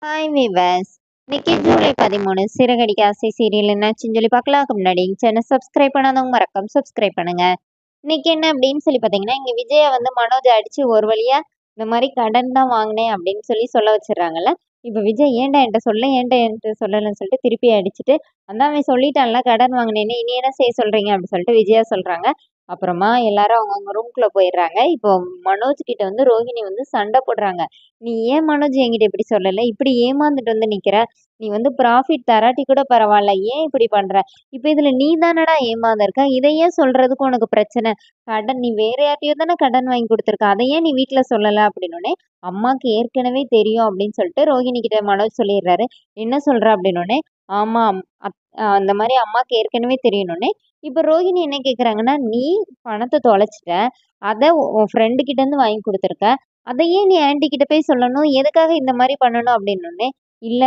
Hi viewers. இன்னைக்கு ஜூலை 13 சிறகடிக்க ஆசை serial என்னாச்சுன்னு சொல்லி பார்க்கலாம்க்கு முன்னாடி சேனல் சப்ஸ்கிரைப் பண்ணாதவங்க மறக்காம சப்ஸ்கிரைப் பண்ணுங்க. இன்னைக்கு என்ன அப்படின்னு சொல்லி பார்த்தீங்கன்னா, இங்க விஜயா வந்து மனோஜ் அடிச்சு ஒரு வழியா இந்த மாதிரி கடன் தான் வாங்கினேன் அப்படின்னு சொல்லி சொல்ல வச்சிடுறாங்கல்ல. இப்போ விஜய் ஏன்டா என்கிட்ட சொல்லலைன்னு சொல்லிட்டு திருப்பி அடிச்சுட்டு, அதான் அவன் சொல்லிட்டான்ல கடன் வாங்கினேன்னு, இனி என்ன செய்ய சொல்றீங்க அப்படின்னு சொல்லிட்டு விஜயா சொல்றாங்க. அப்புறமா எல்லாரும் அவங்கவுங்க ரூம்குள்ள போயிடுறாங்க. இப்போ மனோஜ் கிட்ட வந்து ரோஹிணி வந்து சண்டை போடுறாங்க. நீ ஏன் மனோஜ் என்கிட்ட இப்படி சொல்லல? இப்படி ஏமாந்துட்டு வந்து நிக்கிற. நீ வந்து ப்ராஃபிட் தராட்டி கூட பரவாயில்ல. ஏன் இப்படி பண்ற? இப்ப இதுல நீ தானடா ஏமாந்துருக்க. இதை ஏன் சொல்றதுக்கு உனக்கு பிரச்சனை? கடன் நீ வேற யார்ட்டயோ தானே கடன் வாங்கி கொடுத்துருக்க. அதை ஏன் நீ வீட்ல சொல்லல? அப்படின்னோடனே, அம்மாக்கு ஏற்கனவே தெரியும் அப்படின்னு சொல்லிட்டு ரோஹிணி கிட்ட மனோஜ் சொல்லிடுறாரு. என்ன சொல்ற? அப்படின்னோடனே, ஆமா அந்த மாதிரி அம்மாக்கு ஏற்கனவே தெரியணுன்னே, இப்ப ரோஹிணி என்ன கேக்குறாங்கன்னா, நீ பணத்தை தொலைச்சிட்ட. அத உன் ஃப்ரெண்டு கிட்ட இருந்து வாங்கி கொடுத்துருக்க. அதை ஏன் நீ ஆன்ட்டி கிட்ட போய் சொல்லணும்? எதுக்காக இந்த மாதிரி பண்ணணும்? அப்படின்னோடனே, இல்ல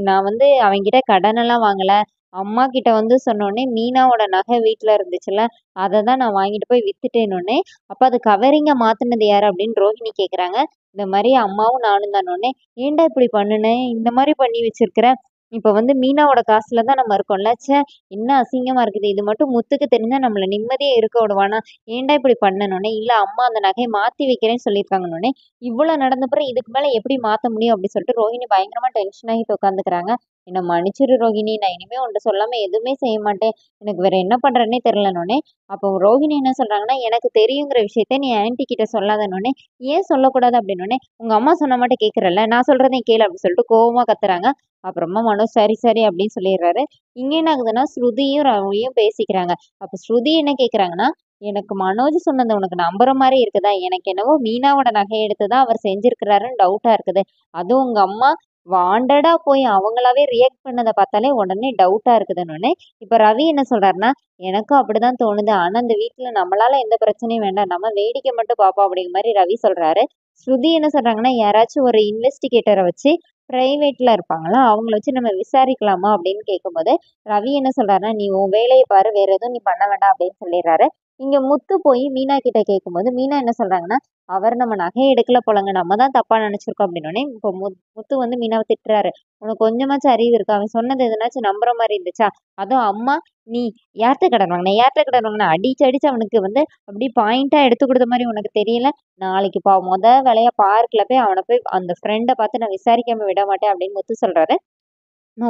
நான் வந்து அவன்கிட்ட கடனெல்லாம் வாங்கல. அம்மா கிட்ட வந்து சொன்னோடனே மீனாவோட நகை வீட்ல இருந்துச்சுல்ல, அதை தான் நான் வாங்கிட்டு போய் வித்துட்டேனோடனே, அப்ப அது கவரிங்க மாத்துனது யாரு அப்படின்னு ரோஹிணி கேக்குறாங்க. இந்த மாதிரி அம்மாவும் நானும் தானோடனே, ஏன்டா இப்படி பண்ணுனேன்? இந்த மாதிரி பண்ணி வச்சிருக்கிற. இப்ப வந்து மீனாவோட காசுல தான் நம்ம இருக்கோம்ல. ச்சே, என்ன அசிங்கமா இருக்குது. இது மட்டும் முத்துக்கு தெரிஞ்சா நம்மள நிம்மதியா இருக்க விடுவானா? ஏன்டா இப்படி பண்ணனோடனே, இல்ல அம்மா அந்த நகையை மாத்தி வைக்கிறேன்னு சொல்லியிருக்காங்கன்னோடனே, இவ்வளோ நடந்த பிறகு இதுக்கு மேல எப்படி மாத்த முடியும்? அப்படி சொல்லிட்டு ரோஹிணி பயங்கரமா டென்ஷன் ஆகிட்டு உட்காந்துக்கிறாங்க. என்ன மன்னிச்சிரு ரோஹிணி, நான் இனிமே உன்ட்ட சொல்லாம எதுவுமே செய்ய மாட்டேன். எனக்கு வேற என்ன பண்றேன்னே தெரியலனோடனே, அப்போ ரோஹிணி என்ன சொல்றாங்கன்னா, எனக்கு தெரியுங்கிற விஷயத்த நீ ஆன்ட்டி கிட்ட சொல்லாதனோடனே, ஏன் சொல்லக்கூடாது? அப்படின்னோடனே, உங்க அம்மா சொன்ன மட்டும் கேட்கறல்ல, நான் சொல்றதையும் கேளு அப்படின்னு சொல்லிட்டு கோவமா கத்துறாங்க. அப்புறமா மனோஜ் சரி சரி அப்படின்னு சொல்லிடுறாரு. இங்க என்ன ஆகுதுன்னா, ஸ்ருதியும் ரவியும் பேசிக்கிறாங்க. அப்ப ஸ்ருதி என்ன கேக்குறாங்கன்னா, எனக்கு மனோஜ் சொன்னது உனக்கு நம்புற மாதிரி இருக்குதா? எனக்கு என்னவோ மீனாவோட நகையை எடுத்துதான் அவர் செஞ்சிருக்கிறாருன்னு டவுட்டா இருக்குது. அதுவும் உங்க அம்மா வாண்டடா போய் அவங்களாவே ரியாக்ட் பண்ணதை பார்த்தாலே உடனே டவுட்டா இருக்குதுன்னு. இப்ப ரவி என்ன சொல்றாருன்னா, எனக்கும் அப்படிதான் தோணுது. ஆனா இந்த வீட்டுல நம்மளால எந்த பிரச்சனையும் வேண்டாம். நம்ம வேடிக்கை மட்டும் பார்ப்போம் அப்படிங்கிற மாதிரி ரவி சொல்றாரு. ஸ்ருதி என்ன சொல்றாங்கன்னா, யாராச்சும் ஒரு இன்வெஸ்டிகேட்டரை வச்சு பிரைவேட்ல இருப்பாங்களா, அவங்கள வச்சு நம்ம விசாரிக்கலாமா அப்படின்னு கேட்கும்போது, ரவி என்ன சொல்றாருன்னா, நீ உன் வேலையை பாரு, வேற எதுவும் நீ பண்ண வேண்டாம் அப்படின்னு சொல்லிடுறாரு. இங்க முத்து போய் மீனா கிட்ட கேட்கும்போது, மீனா என்ன சொல்றாங்கன்னா, அவர் நம்ம நகையை எடுக்கல போலங்க, நம்ம தான் தப்பா நினைச்சிருக்கோம் அப்படின்னோடனே, இப்போ முத்து வந்து மீனாவை திட்டுறாரு. உனக்கு கொஞ்சமாச்சும் அறிவு இருக்கா? அவன் சொன்னது எதனாச்சும் நம்புற மாதிரி இருந்துச்சா? அதுவும் அம்மா, நீ யார்கிட்ட கடன் வாங்கின அடிச்சு அடிச்சு அவனுக்கு வந்து அப்படி பாயிண்டா எடுத்து கொடுத்த மாதிரி உனக்கு தெரியல. நாளைக்கு மொத வேலையா பார்க்ல போய் அவனை போய் அந்த ஃப்ரெண்டை பார்த்து நான் விசாரிக்காம விட மாட்டேன் அப்படின்னு முத்து சொல்றாரு.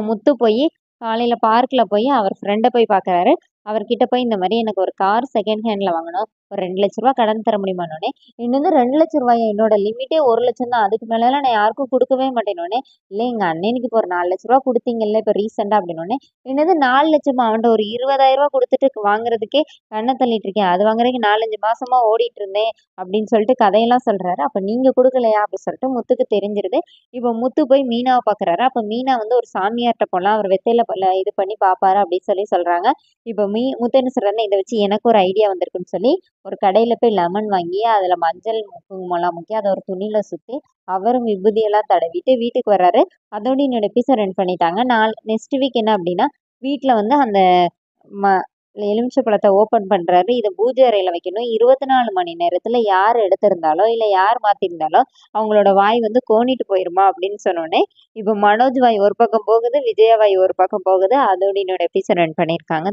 முத்து போய் காலையில பார்க்ல போய் அவர் ஃப்ரெண்டை போய் பார்க்கறாரு. அவர்கிட்ட போய் இந்த மாதிரி எனக்கு ஒரு கார் செகண்ட் ஹேண்ட்ல வாங்கணும். ஒரு 2,00,000 கடன் தர முடியுமானோடனே, என்னது 2,00,000? என்னோட லிமிட்டே 1,00,000 தான். அதுக்கு மேலலாம் நான் யாருக்கும் கொடுக்கவே மாட்டேனோடனே, இல்லை எங்க அண்ணனுக்கு இப்போ ஒரு 4,00,000 கொடுத்தீங்கல்ல இப்போ ரீசெண்டா அப்படின்னோடனே, என்னது 4,00,000? அவன்கிட்ட ஒரு 20,000 கொடுத்துட்டு வாங்குறதுக்கே கண்ணை தள்ளிட்டு இருக்கேன். அது வாங்குறதுக்கு 4-5 மாசமா ஓடிட்டு இருந்தேன் அப்படின்னு சொல்லிட்டு கதையெல்லாம் சொல்றாரு. அப்ப நீங்க கொடுக்கலையா அப்படின்னு சொல்லிட்டு முத்துக்கு தெரிஞ்சிருது. இப்போ முத்து போய் மீனாவை பார்க்குறாரு. அப்போ மீனா வந்து ஒரு சாமியார்கிட்ட போகலாம், அவர் வெத்தையில இது பண்ணி பார்ப்பாரு அப்படின்னு சொல்றாங்க. இப்போ முத்து என்ன சொல்றாருன்னா, இதை வச்சு எனக்கு ஒரு ஐடியா வந்திருக்குன்னு சொல்லி ஒரு கடையில போய் லெமன் வாங்கி அதில் மஞ்சள் குங்குமம்லாம் முக்கி அதை ஒரு துணியில சுற்றி அவரும் விபூதியெல்லாம் தடவிட்டு வீட்டுக்கு வர்றாரு. அதோட என்னோட எபிசோட் ரன் பண்ணிட்டாங்க. நெக்ஸ்ட் வீக் என்ன அப்படின்னா, வீட்டில் வந்து அந்த ம எலுமிச்சை பழத்தை ஓப்பன் பண்றாரு. இதை பூஜை அறையில வைக்கணும். 24 மணி நேரத்துல யார் எடுத்திருந்தாலோ இல்ல யார் மாத்திருந்தாலோ அவங்களோட வாய் வந்து கோணிட்டு போயிருமா அப்படின்னு சொன்னோடனே, இப்போ மனோஜ் வாய் ஒரு பக்கம் போகுது, விஜயா வாய் ஒரு பக்கம் போகுது. அதோட என்னோட எபிசோட் ரன் பண்ணியிருக்காங்க.